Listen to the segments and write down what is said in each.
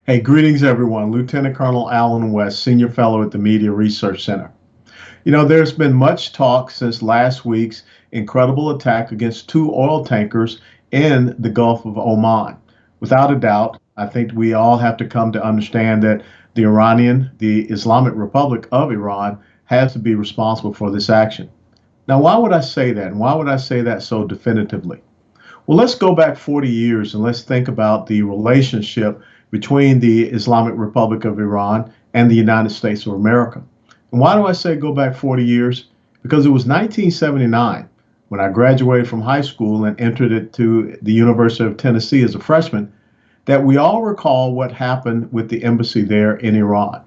Hey, greetings everyone. Lieutenant Colonel Alan West, Senior Fellow at the Media Research Center. There's been much talk since last week's incredible attack against two oil tankers in the Gulf of Oman. Without a doubt, I think we all have to come to understand that the Islamic Republic of Iran, has to be responsible for this action. Now, why would I say that? And why would I say that so definitively? Well, let's go back 40 years and let's think about the relationship between the Islamic Republic of Iran and the United States of America. And why do I say go back 40 years? Because it was 1979 when I graduated from high school and entered it to the University of Tennessee as a freshman that we all recall what happened with the embassy there in Iran.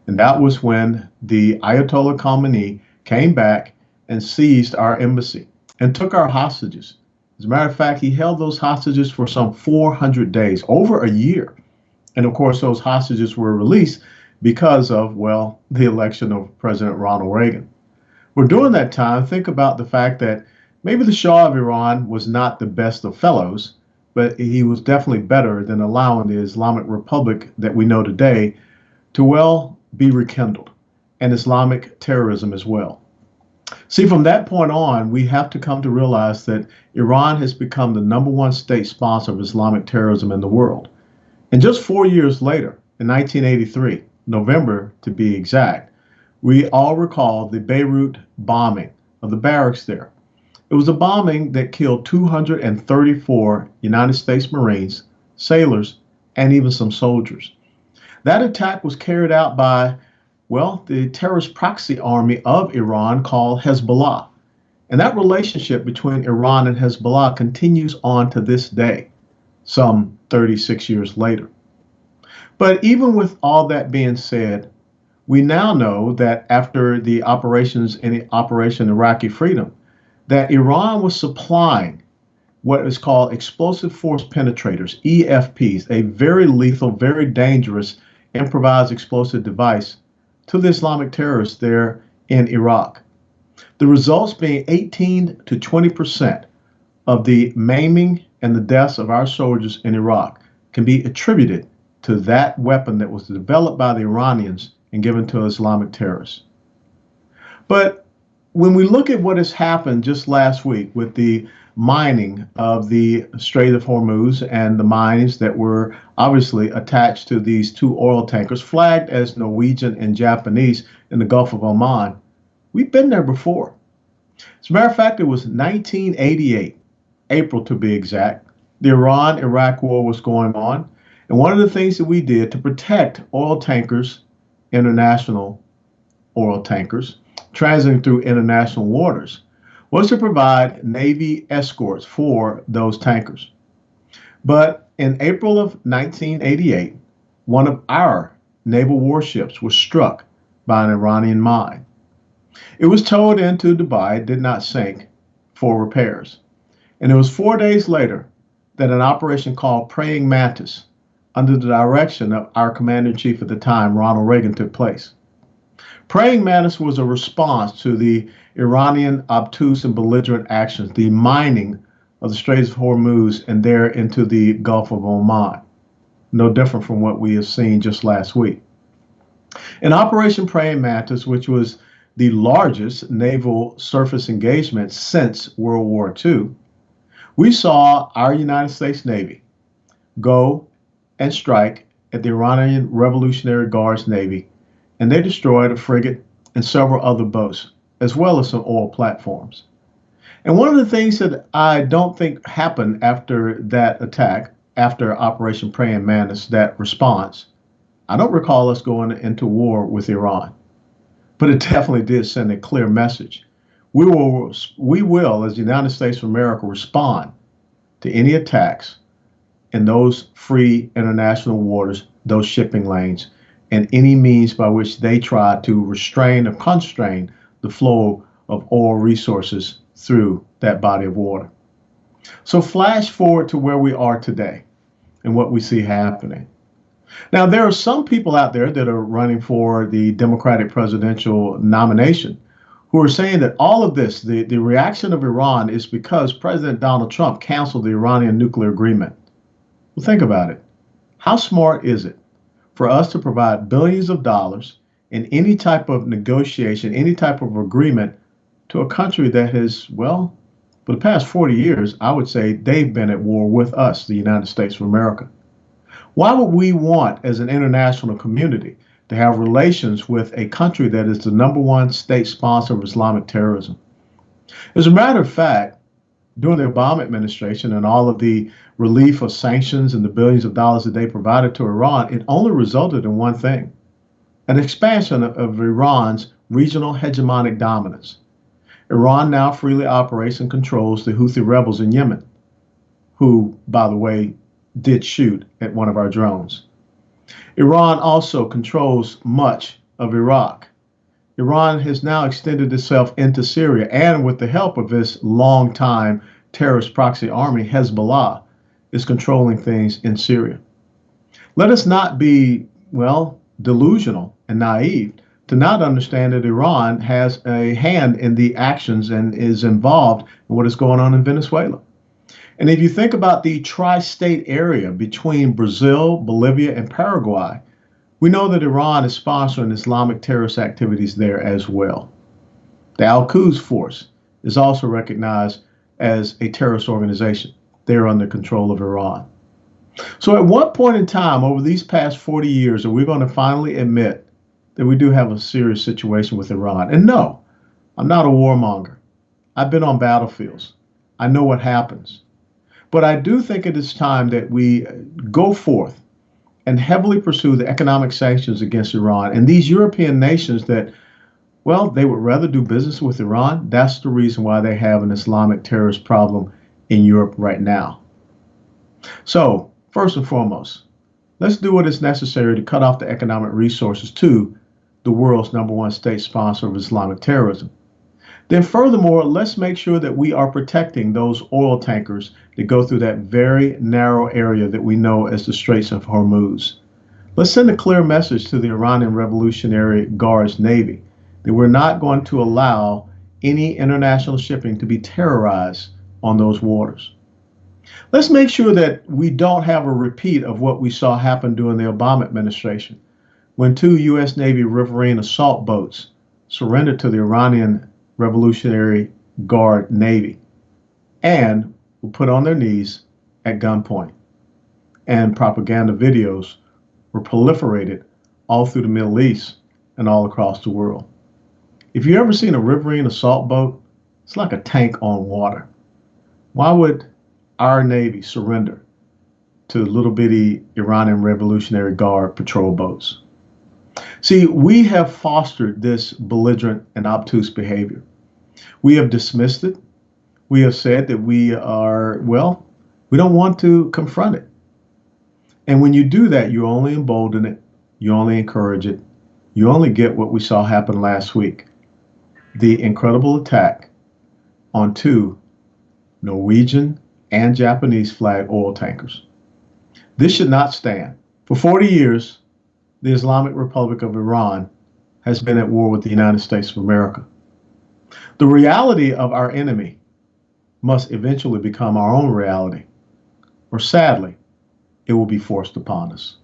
And that was when the Ayatollah Khamenei came back and seized our embassy and took our hostages. As a matter of fact, he held those hostages for some 400 days, over a year. And of course, those hostages were released because of, well, the election of President Ronald Reagan. Well, during that time, think about the fact that maybe the Shah of Iran was not the best of fellows, but he was definitely better than allowing the Islamic Republic that we know today to, well, be rekindled, and Islamic terrorism as well. See, from that point on, we have to come to realize that Iran has become the #1 state sponsor of Islamic terrorism in the world. And just 4 years later, in 1983, November to be exact, we all recall the Beirut bombing of the barracks there. It was a bombing that killed 234 United States Marines, sailors, and even some soldiers. That attack was carried out by, well, the terrorist proxy army of Iran called Hezbollah. And that relationship between Iran and Hezbollah continues on to this day, some 36 years later. But even with all that being said, we now know that after the operations in Operation Iraqi Freedom, that Iran was supplying what is called explosive force penetrators, EFPs, a very lethal, very dangerous improvised explosive device to the Islamic terrorists there in Iraq. The results being 18 to 20% of the maiming and the deaths of our soldiers in Iraq can be attributed to that weapon that was developed by the Iranians and given to Islamic terrorists. But when we look at what has happened just last week with the mining of the Strait of Hormuz and the mines that were obviously attached to these two oil tankers flagged as Norwegian and Japanese in the Gulf of Oman, we've been there before. As a matter of fact, it was 1988, April to be exact. The Iran-Iraq war was going on. And one of the things that we did to protect oil tankers, international oil tankers, transiting through international waters, was to provide Navy escorts for those tankers. But in April of 1988, one of our naval warships was struck by an Iranian mine. It was towed into Dubai, did not sink, for repairs. And it was 4 days later that an operation called Praying Mantis, under the direction of our commander-in-chief at the time, Ronald Reagan, took place. Praying Mantis was a response to the Iranian obtuse and belligerent actions, the mining of the Straits of Hormuz and there into the Gulf of Oman. No different from what we have seen just last week. In Operation Praying Mantis, which was the largest naval surface engagement since World War II, we saw our United States Navy go and strike at the Iranian Revolutionary Guards Navy, and they destroyed a frigate and several other boats, as well as some oil platforms. And one of the things that I don't think happened after that attack, after Operation Praying Mantis, that response, I don't recall us going into war with Iran, but it definitely did send a clear message. We will, as the United States of America, respond to any attacks in those free international waters, those shipping lanes, and any means by which they try to restrain or constrain the flow of oil resources through that body of water. So flash forward to where we are today and what we see happening. Now, there are some people out there that are running for the Democratic presidential nomination who are saying that all of this, the reaction of Iran, is because President Donald Trump canceled the Iranian nuclear agreement. Well, think about it. How smart is it for us to provide billions of dollars in any type of negotiation, any type of agreement to a country that has, well, for the past 40 years, I would say they've been at war with us, the United States of America. Why would we want, as an international community, to have relations with a country that is the #1 state sponsor of Islamic terrorism? As a matter of fact, during the Obama administration and all of the relief of sanctions and the billions of dollars that they provided to Iran, it only resulted in one thing: an expansion of Iran's regional hegemonic dominance. Iran now freely operates and controls the Houthi rebels in Yemen, who, by the way, did shoot at one of our drones. Iran also controls much of Iraq. Iran has now extended itself into Syria, and with the help of its longtime terrorist proxy army, Hezbollah, is controlling things in Syria. Let us not be, well, delusional and naive to not understand that Iran has a hand in the actions and is involved in what is going on in Venezuela. And if you think about the tri-state area between Brazil, Bolivia, and Paraguay, we know that Iran is sponsoring Islamic terrorist activities there as well. The Al-Quds Force is also recognized as a terrorist organization. They're under control of Iran. So at what point in time over these past 40 years are we going to finally admit that we do have a serious situation with Iran? And no, I'm not a warmonger. I've been on battlefields. I know what happens. But I do think it is time that we go forth and heavily pursue the economic sanctions against Iran. And these European nations that, well, they would rather do business with Iran, that's the reason why they have an Islamic terrorist problem in Europe right now. So, first and foremost, let's do what is necessary to cut off the economic resources to the world's #1 state sponsor of Islamic terrorism. Then furthermore, let's make sure that we are protecting those oil tankers that go through that very narrow area that we know as the Straits of Hormuz. Let's send a clear message to the Iranian Revolutionary Guard's Navy that we're not going to allow any international shipping to be terrorized on those waters. Let's make sure that we don't have a repeat of what we saw happen during the Obama administration, when 2 U.S. Navy riverine assault boats surrendered to the Iranian Revolutionary Guard Navy and were put on their knees at gunpoint. And propaganda videos were proliferated all through the Middle East and all across the world. If you've ever seen a riverine assault boat, it's like a tank on water. Why would our Navy surrender to little bitty Iranian Revolutionary Guard patrol boats? See, we have fostered this belligerent and obtuse behavior. We have dismissed it. We have said that we are, well, we don't want to confront it. And when you do that, you only embolden it, you only encourage it, you only get what we saw happen last week: the incredible attack on 2 Norwegian and Japanese flag oil tankers. This should not stand. For 40 years, the Islamic Republic of Iran has been at war with the United States of America. The reality of our enemy must eventually become our own reality, or sadly, it will be forced upon us.